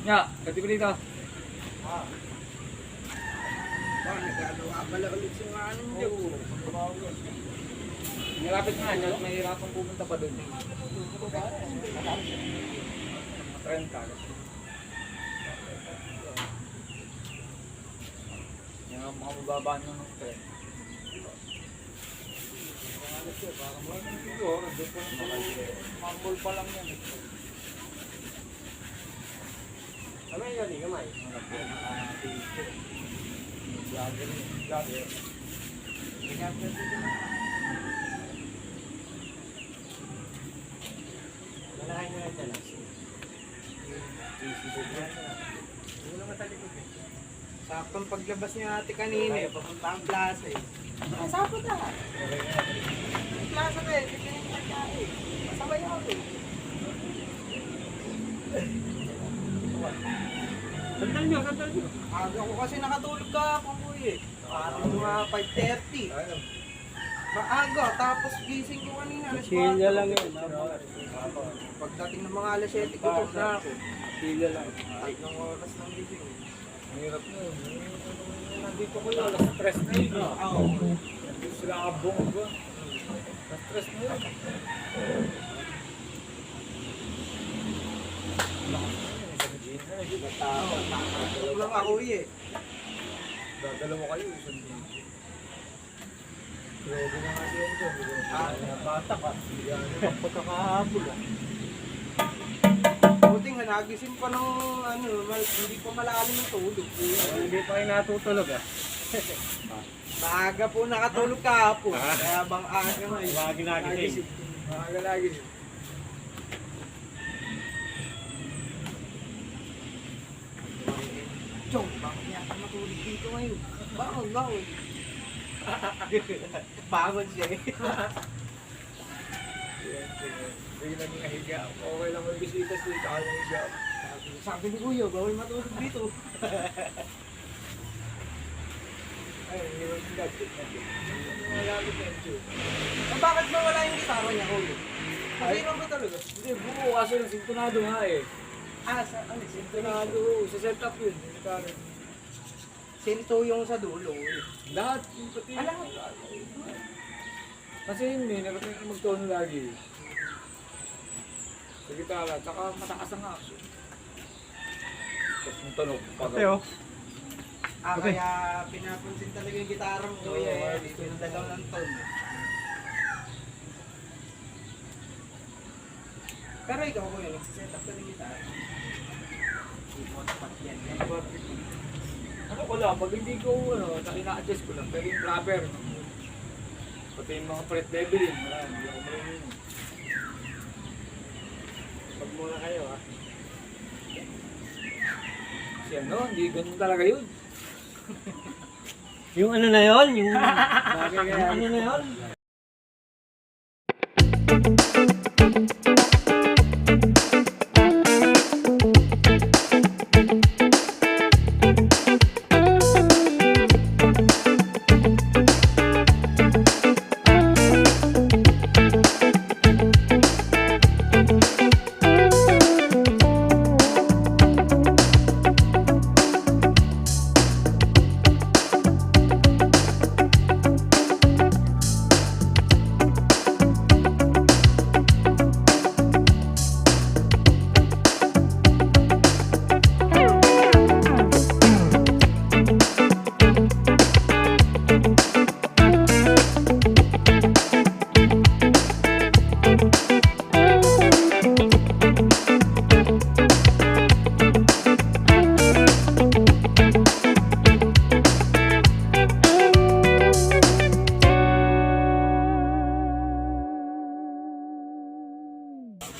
Nga, kati ko dito. Nagagawa pala ulit yung ano nyo. Nilapit nga niya, may hirapang pupunta pa doon. Trend ka. Yung mga mababa nyo ng trend. Mambol pa lang yan. Ano yun, kamay? Malahay nyo yan dyan. Saktong paglabas niya ate kanina eh, papunta ang plaza eh. Sakot na. Plaza na eh, tipinig na siya eh. Masabay ako eh. Sandal nyo, sandal nyo. Aga ko kasi nakatulog ka ako eh. Parang mga 5:30. Maaga, tapos gising ko kanina. Silya lang yun. Pagdating ng mga alas 7 ko, tulog na ako. Silya lang. Kahit ng oras ng gising. Mahirap na yun. Nandito ko yun, stress na yun. Oo. Nandito sila kabong ba? Stress na yun. Tulog lang ako eh. Dadala mo kayo, isang din. Grabe na nga yun dyan. Bata ka. Pagpunta kahapon ah. Buting nagising pa ng ano, hindi pa malalim yung tulog. Hindi pa kayo natutulog ah. Maaga po nakatulog kahapon. Kaya bang aga na eh. Maaga nagising. Maaga nagising. Chong, bakit niya ako matulog dito ngayon? Bangon, bangon. Bangon siya eh. Hindi lang yung higa. Okay lang may bisita dito. Kaya yung higa. Sabi ni Kuya, bawal matulog dito. Ay, hindi mo yung gadget natin. Malamit na yung bakit ba wala yung gitara niya, Kuya? Hindi naman ba talaga? Hindi, buo kasi yung sintonado nga eh. Ano? Sintonado, sa setup yun. Sinto yung sa dulo. Lahat, yung pati. Alam mo, Kasi yun eh, narating ko magtono lagi. Sa gitara, tsaka matakas ang action. Tapos yung tunog. Ate oh. Okay. Kaya pinapansin talaga yung gitara mo, Kuya eh. Dito yung dalaw ng tone. Pero ikaw, Kuya, nagsiset up ka ng gitara. Ano ko lang, pag hindi ko, ina-adjust ko lang. Pero yung rubber, pati yung mga fret leveling, hindi ako marunong. Pag muna kayo, ha? Kasi hindi ganun talaga yun. Yung ano na yon, yung Bagay kaya. ano na yon.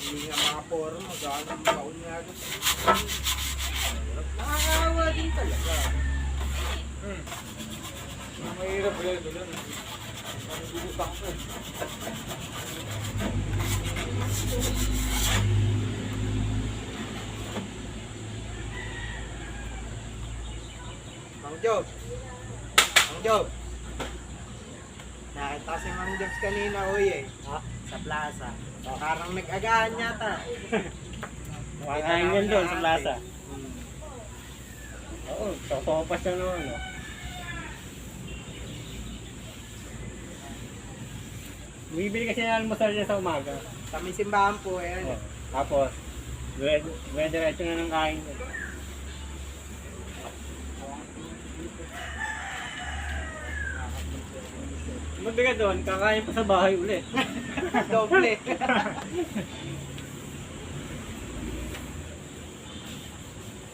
Hindi nga mga poro, magkakalang baon nga agad. Nakakawa din talaga. Ang mahirap yun, ganun. Ang bubustak ko. Mang Job! Mang Job! Nakita si Mang Jobs kanina, uy eh. Ha? Sa plaza. Parang nag-agahan yata. Makakain yan doon sa plaza. Oo, sopas siya no, ano. Bibili kasi ng almusal niya sa umaga. Sa may simbahan po, ayan. Oh. Tapos, diretso na ng kain. Mabigat doon, kakain pa sa bahay ulit. Doble.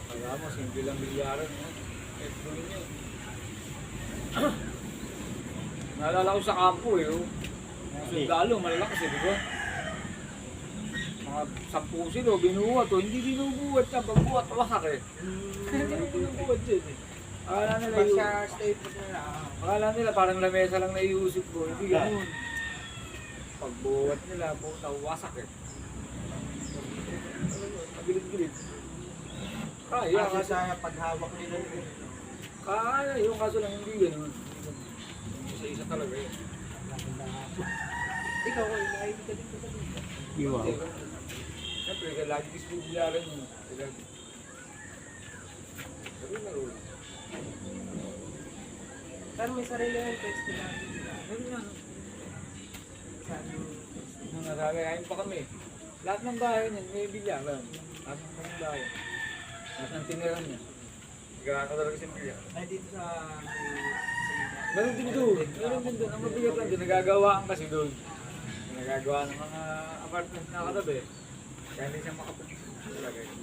Kaya mo, simple lang bilyaran. Eh, tuloy niyo. Naalala ko sa kampo eh. Oh. Mga sundalo, malalakas eh, di ba? Mga 10 sila, binuhat o. Hindi binubuhat siya, pagbuhat, wasak eh. Hindi binubuhat yun eh. Akala nila Pag yun. sa staples nila, Akala nila parang lamesa lang naiusip ko. Hindi ganun. Pagbuhat nila, puta, wasak eh. Mabilid-bilid. Kaya, kasi kasi sa paghawak nila. kaya, yung kaso lang hindi ganun. Isa-isa talaga yun. Ikaw, nailig ka din sa dito. Iwa. Siyempre, kaya lagi disbibilyaran yun. Pero laro lang. Pero may sarili ng festival. Meron nga. Sabi Nung nagagayain pa kami. Lahat ng bahay niyan, may bilyaran. Lahat ng bahay. Lahat ng tiniran niya. Gano'n talaga siyang bilyaran. ay dito sa Meron din doon. Meron din doon. Ang mabigat lang doon. Nagagawaan kasi doon. Nagagawa ng mga apartment na katabi. Kaya hindi siya makapunta. Talaga yun.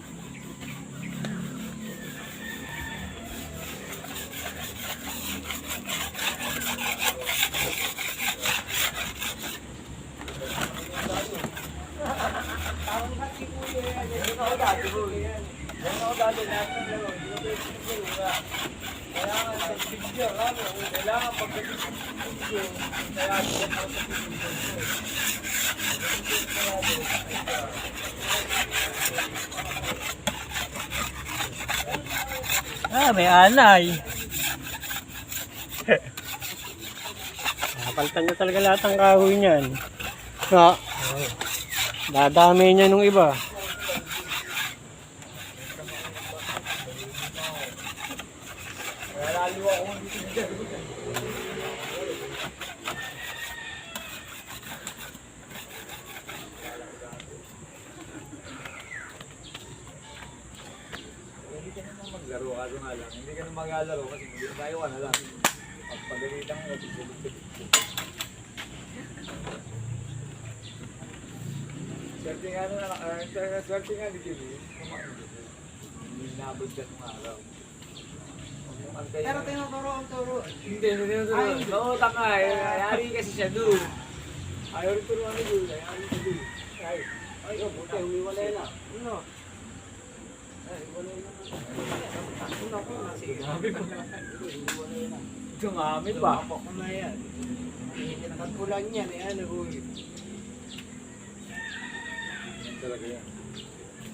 parang hati po yan. Meron ako dati bro. Meron ako dati lahat ng laro. Hindi ko pwede siguro. Kailangan sa picture. Kailangan pagdating sa picture. Kaya siya para sa picture. Ah, may anay. Napalitan niya talaga lahat ng kahoy niyan. So, dadami niya nung iba. Kaya laliwa ako dito. Hindi ka naman maglaro, kaso nga lang. Hindi ka naman maglalaro kasi hindi tayo ka na lang. Pagpagalitan mo, pagpagalitan. Swerte nga swerte nga ni Jimmy. Hindi nabot siya ng araw. Pero tinuturo ang turo. Hindi tinuturo. Oo, tanga eh. Ayari kasi siya doon. Ayaw rin turuan ni Jul. Ayari siya doon. Ay, buti, humiwalay na. Ano? Ano ko na sige. Sumami pa. Sumami pa. Ako na yan. Katulad niyan eh, ano ho yun. Yan talaga yan.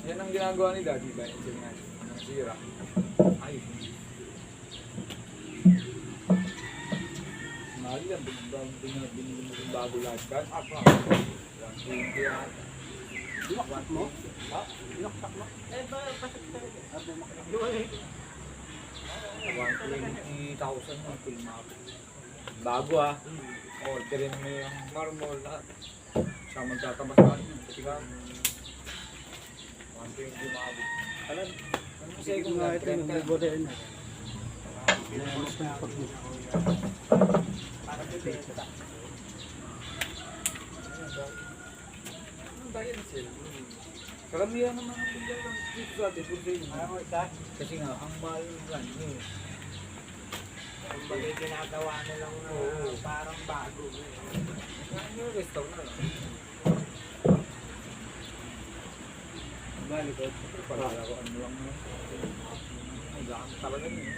Yan ang ginagawa ni Daddy ba? Yung sira. Ay. Mali lang, bago lahat ka. Apa? 120 yan. Binaksak mo? Ha? Binaksak mo? Eh, ba, pasok tayo. 120,000 ang full map. Bago ah. Orderin mo yung marmol lahat. Siya magtatabas ka rin. Kasi ka. 120 mabot. Alam, ano sa ikong lahat? Para bibenta. Ang dahil sila. Karamihan naman ang pindal lang dito sa atin. Kasi nga, ang mahal ng ganyo. Ang bagay ginagawa na lang na parang bago. Ano restaurant na lang. Balik ko. Palalaroan mo lang mo. Ang gaan talaga niya.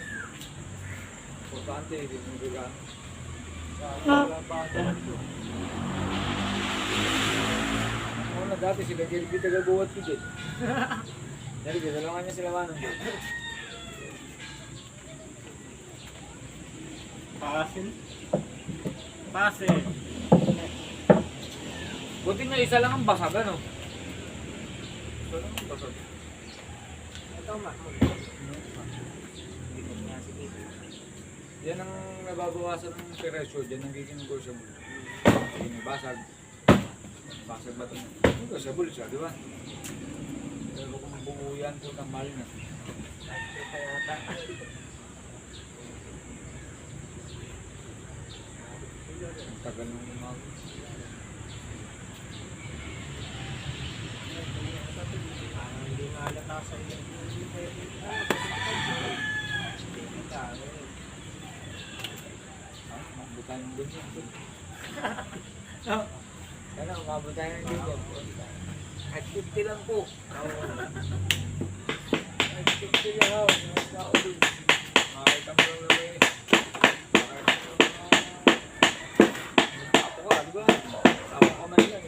Importante, hindi mo bigaan. Wala pa ito. Ako na dati sila, hindi taga-buhat ko din. Dari, dalawang niya sila manong. Pasin. Pasin. Buti nga isa lang ang basag, ano? Isa lang ang basag. Ito ma. Yan ang nababawasan ng presyo, dyan nagiging negotiable. Yung basag. Basag ba ito? Negotiable siya, di ba? Pero kung buo yan po ng mahal na. Kaya ata. Ang tagal ng mga... Hindi nga halata sa iyo. Umabot tayo ng ganyan. Sana umabot tayo ng ganyan. At 50 lang po. At 50 lang ako. Makakita mo lang naman eh. Tapo ka, di ba? Tapo ka man lang.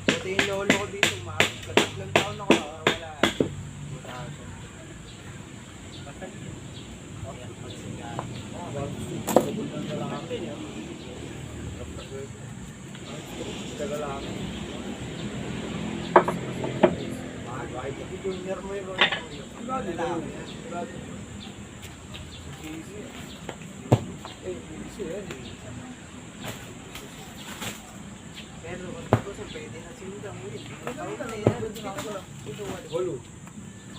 Buti yung lolo ko dito, maabot ka. 3 taon ako, wala. Junior mo yun. Pero kung sa pwede na sinundan mo yun. Walo.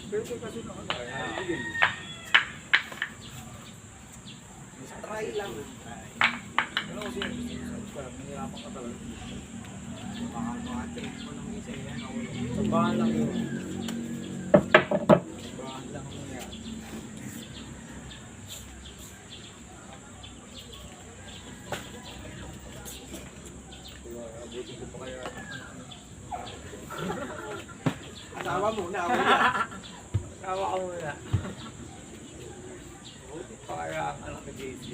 Pero kasi na ano, ay, Try lang. ano kasi mahirapan ka talaga. Baka mga trip mo ng isa yan. Sabahan lang yun. Sabahan lang mo yan. Abutin ko pa kaya. Asawa mo na. Sawa ka muna. Abutin pa kaya ang anak ni JC.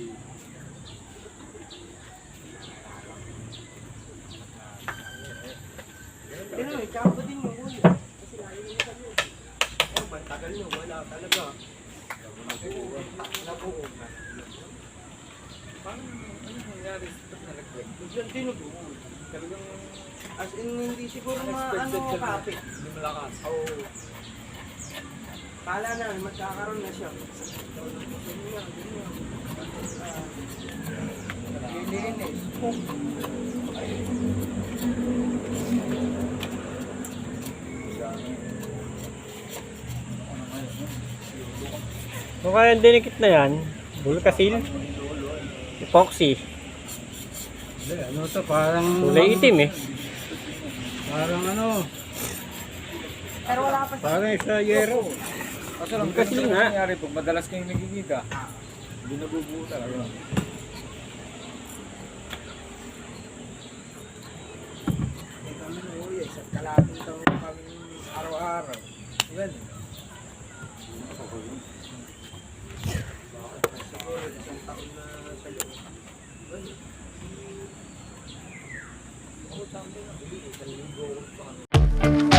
Ano, ikaw din mo kuya. Kasi layo mo kami. Oh, bantagal nyo. Wala talaga. Nabuo na. Paano ano nangyari sa nalaglag? Biglang tinubuo. Talagang As in, hindi siguro unexpected ano ka na. kapit. Hindi malakas. Oo. Kala na, magkakaroon na siya. Lilinis. Kung kaya dinikit na yan, Bulkasil, epoxy, Hindi, ano to, parang... kulay itim eh. Parang ano, Pero wala pa siya. parang sa yero. Kasi lang Kasi kasi nga. nangyari pag madalas kayong nagkikita. Hindi nabubuo talaga. Kami na uwi, isang kalating taon kami araw-araw. Yan. Siguro, isang taon na sa loob. Ako sabi na, isang linggo ako sa kanila.